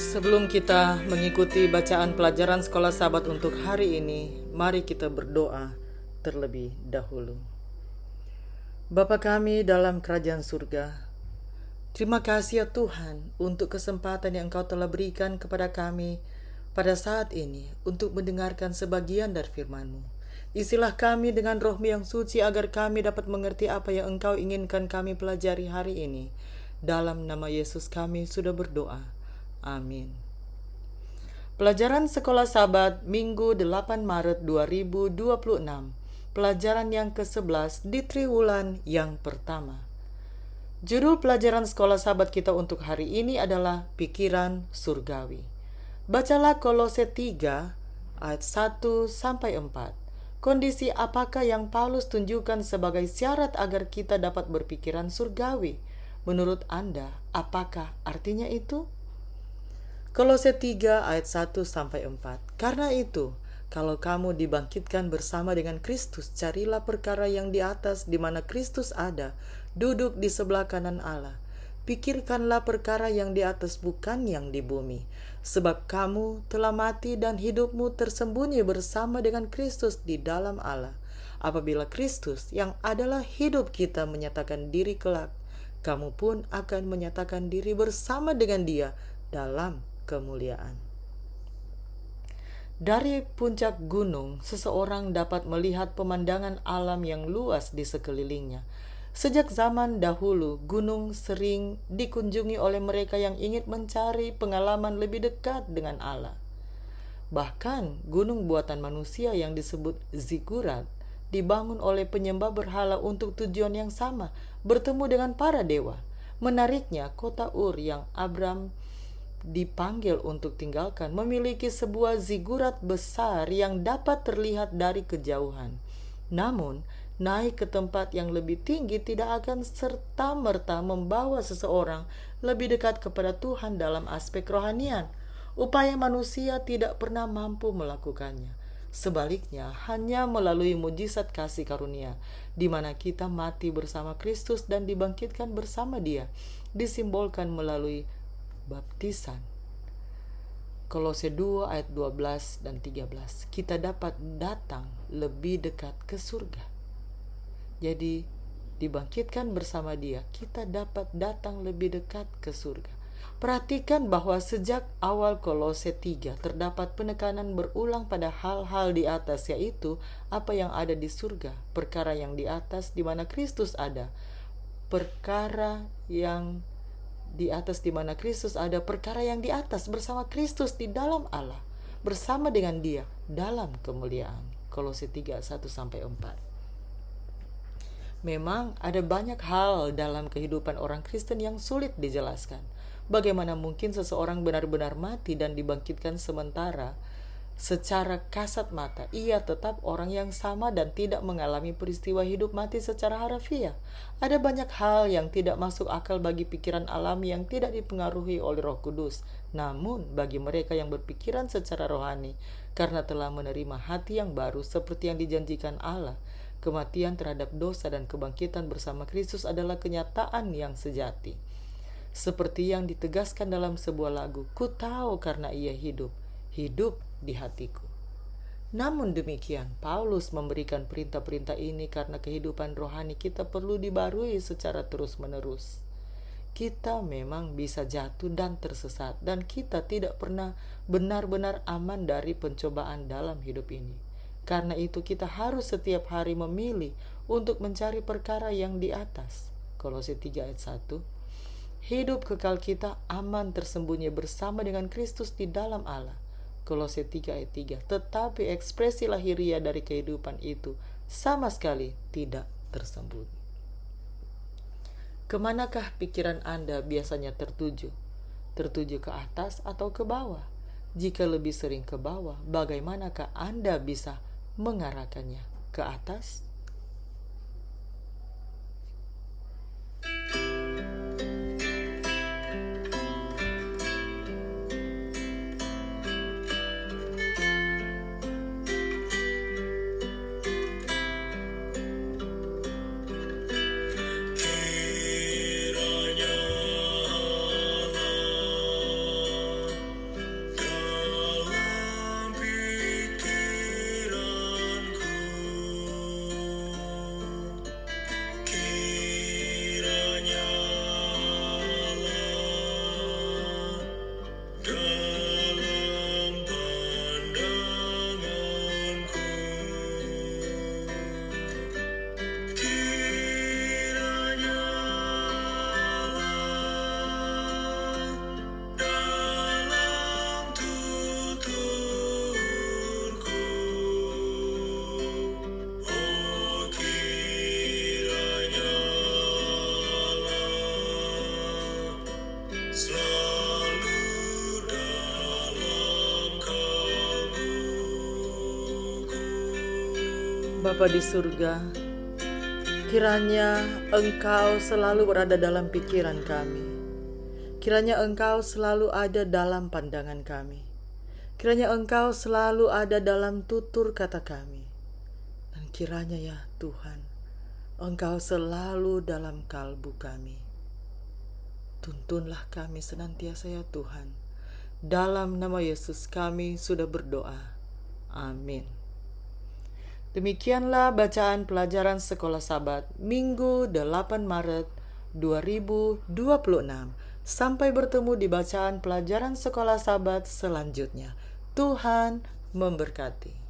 Sebelum kita mengikuti bacaan pelajaran sekolah sahabat untuk hari ini, mari kita berdoa terlebih dahulu. Bapa kami dalam kerajaan surga, terima kasih ya Tuhan untuk kesempatan yang Engkau telah berikan kepada kami pada saat ini untuk mendengarkan sebagian dari firman-Mu. Isilah kami dengan roh-Mu yang suci agar kami dapat mengerti apa yang Engkau inginkan kami pelajari hari ini. Dalam nama Yesus kami sudah berdoa. Amin. Pelajaran Sekolah Sahabat Minggu 8 Maret 2026. Pelajaran yang ke-11 di triwulan yang pertama. Judul pelajaran Sekolah Sahabat kita untuk hari ini adalah Pikiran Surgawi. Bacalah Kolose 3 ayat 1-4. Kondisi apakah yang Paulus tunjukkan sebagai syarat agar kita dapat berpikiran surgawi? Menurut Anda, apakah artinya itu? Kolose 3 ayat 1-4. Karena itu, kalau kamu dibangkitkan bersama dengan Kristus, carilah perkara yang di atas di mana Kristus ada, duduk di sebelah kanan Allah. Pikirkanlah perkara yang di atas, bukan yang di bumi. Sebab kamu telah mati dan hidupmu tersembunyi bersama dengan Kristus di dalam Allah. Apabila Kristus yang adalah hidup kita menyatakan diri kelak, kamu pun akan menyatakan diri bersama dengan Dia dalam kemuliaan. Dari puncak gunung, seseorang dapat melihat pemandangan alam yang luas di sekelilingnya. Sejak zaman dahulu, gunung sering dikunjungi oleh mereka yang ingin mencari pengalaman lebih dekat dengan Allah. Bahkan, gunung buatan manusia yang disebut zigurat dibangun oleh penyembah berhala untuk tujuan yang sama, bertemu dengan para dewa. Menariknya, kota Ur yang Abram dipanggil untuk tinggalkan memiliki sebuah zigurat besar yang dapat terlihat dari kejauhan. Namun, naik ke tempat yang lebih tinggi tidak akan serta-merta membawa seseorang lebih dekat kepada Tuhan dalam aspek rohanian. Upaya manusia tidak pernah mampu melakukannya. Sebaliknya, hanya melalui mujizat kasih karunia, di mana kita mati bersama Kristus dan dibangkitkan bersama Dia, disimbolkan melalui baptisan. Kolose 2 ayat 12 dan 13. Kita dapat datang lebih dekat ke surga. Jadi, dibangkitkan bersama Dia, kita dapat datang lebih dekat ke surga. Perhatikan bahwa sejak awal Kolose 3 terdapat penekanan berulang pada hal-hal di atas, yaitu apa yang ada di surga, perkara yang di atas di mana Kristus ada. Perkara yang di atas di mana Kristus ada, perkara yang di atas bersama Kristus di dalam Allah, bersama dengan Dia dalam kemuliaan. Kolose 3 1-4. Memang ada banyak hal dalam kehidupan orang Kristen yang sulit dijelaskan. Bagaimana mungkin seseorang benar-benar mati dan dibangkitkan sementara secara kasat mata ia tetap orang yang sama dan tidak mengalami peristiwa hidup mati secara harfiah? Ada banyak hal yang tidak masuk akal bagi pikiran alami yang tidak dipengaruhi oleh Roh Kudus. Namun bagi mereka yang berpikiran secara rohani, karena telah menerima hati yang baru seperti yang dijanjikan Allah, kematian terhadap dosa dan kebangkitan bersama Kristus adalah kenyataan yang sejati. Seperti yang ditegaskan dalam sebuah lagu, "Ku tahu karena Ia hidup, hidup di hatiku." Namun demikian, Paulus memberikan perintah-perintah ini karena kehidupan rohani kita perlu dibarui secara terus-menerus. Kita memang bisa jatuh dan tersesat, dan kita tidak pernah benar-benar aman dari pencobaan dalam hidup ini. Karena itu kita harus setiap hari memilih untuk mencari perkara yang di atas. Kolose 3 ayat 1. Hidup kekal kita aman tersembunyi bersama dengan Kristus di dalam Allah. Kolose 3 ayat 3. Tetapi ekspresi lahiriah dari kehidupan itu sama sekali tidak tersembunyi. Kemanakah pikiran Anda biasanya tertuju? Tertuju ke atas atau ke bawah? Jika lebih sering ke bawah, bagaimanakah Anda bisa mengarahkannya ke atas? Bapa di surga, kiranya Engkau selalu berada dalam pikiran kami. Kiranya Engkau selalu ada dalam pandangan kami. Kiranya Engkau selalu ada dalam tutur kata kami. Dan kiranya ya Tuhan, Engkau selalu dalam kalbu kami. Tuntunlah kami senantiasa ya Tuhan. Dalam nama Yesus kami sudah berdoa. Amin. Demikianlah bacaan pelajaran Sekolah Sabat Minggu 8 Maret 2026. Sampai bertemu di bacaan pelajaran Sekolah Sabat selanjutnya. Tuhan memberkati.